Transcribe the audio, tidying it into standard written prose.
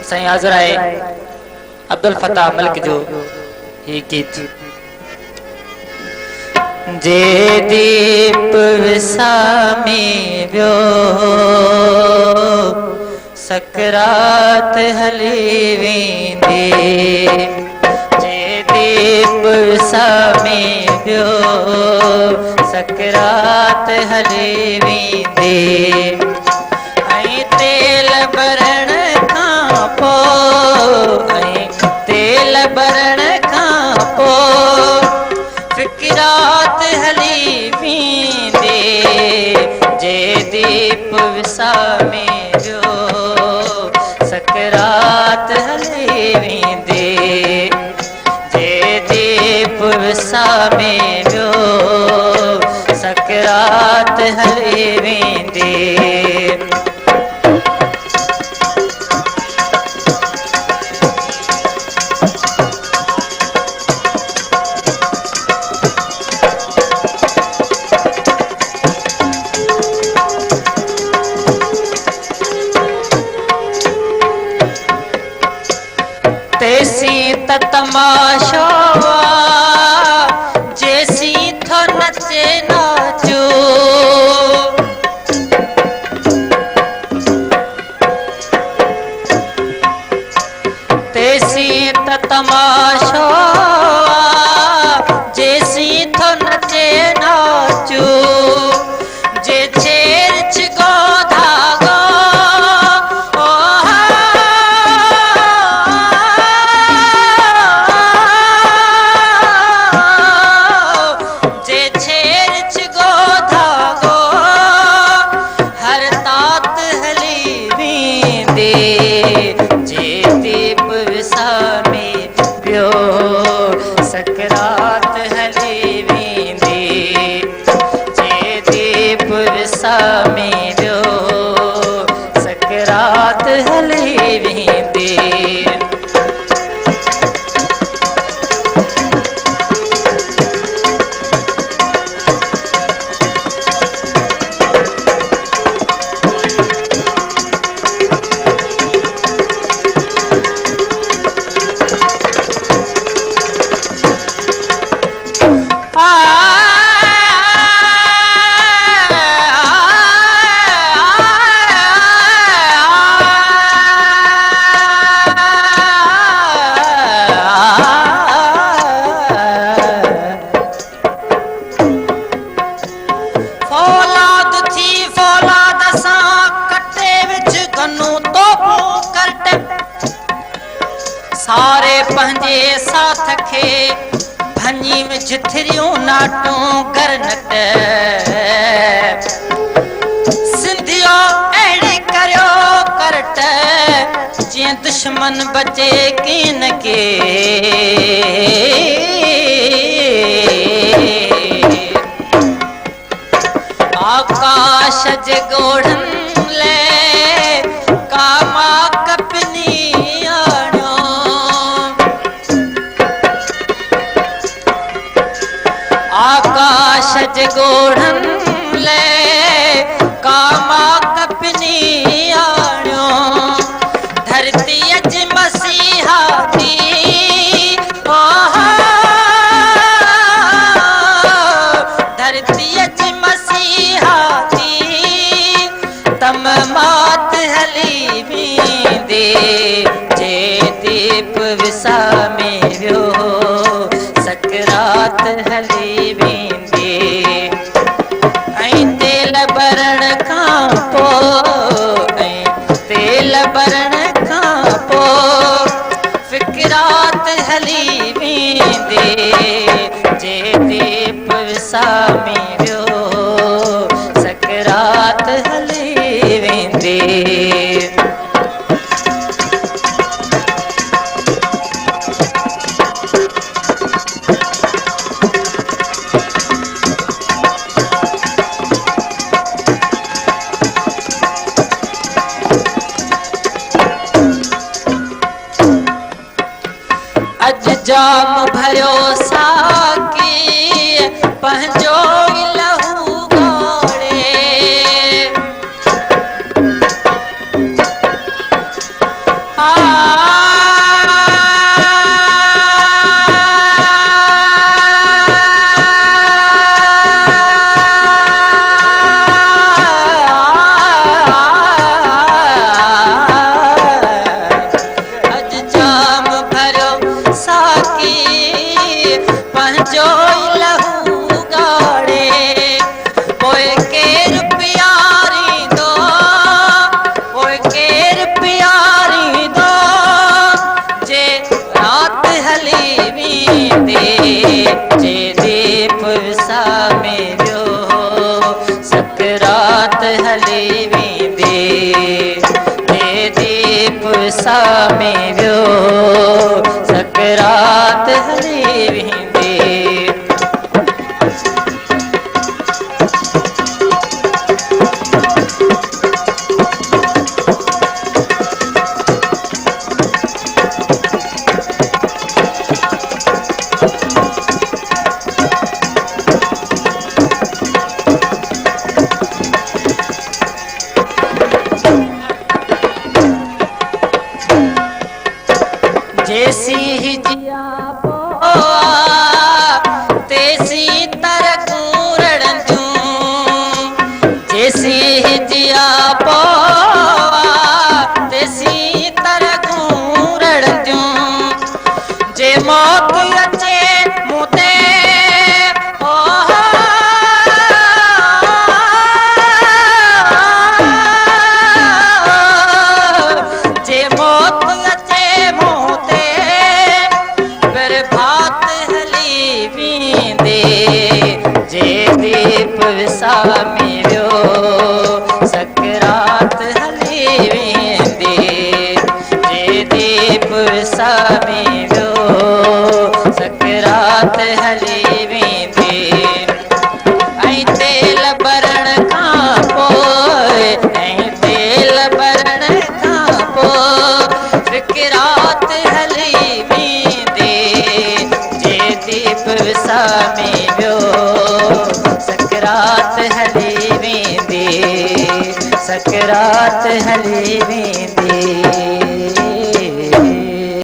साईं हाज़िर आहे अब्दुल फताह मलिक जो ही गीत। जे दीप विसामी वियो सकरात हली वेंदी, जे दीप विसामी वियो सकरात हली वेंदी। तेल भरण खां पोइ तेल भरण खां पोइ फिक्रात हली वेंदे, जे दीप विसामे वियो सकरात हली वेंदे, जे दीप विसामे वियो सकरात हली वेंदे। तेसी त तमाशो जैसी थो नचे नाचो, तेसी त तमाशो जैसी थो नचे नाचो, जे छेर छिगो धागो सकरात हली वेंदी, जे दीप विसामे वियो सकरात हली वेंदी। सारे पंहिंजे साथ खे भञी में जिथरियूं नाटूं करनट, सिंधियो अहिड़ी करियो करट जीअं दुश्मन बचे किन के। आकाश जे ॻोढ़नि ले कामा कपनी आकाश जे ॻोढ़नि ले कामा कपनी आणियो, धरतीअ जे मसीहा दी धरतीअ जे मसीहा दी तमामात हली वेंदे, जे दीप विसामे वियो सकरात हली वेंदे। तेल भरण खां पोइ तेल भरण खां पोइ फिक्रात हली वेंदे, जे दीप विसामे वियो सकरात हली वेंदे। अज जाम भरियो साकी पंहिंजो लहू ॻोड़े, विसामे वियो सकरात हली वेंदे। जैसी ही जिया पोआ तैसी तरकूं रड़ंदियूं, जैसी ही जिया पोआ तैसी तरकूं रड़ंदियूं, जे मौत अचे मूं ते जे मौत अचे मूं ते जे दीप विसामे वियो सकरात हली वेंदे। जे दीप विसामे वियो सकरात हली वेंदे। ऐं तेल बरण खां पोइ, ऐं तेल बरण खां पोइ फिकरात हली वेंदे। जे दीप विसामे वियो सकरात हली वेंदे, सकरात हली वेंदे।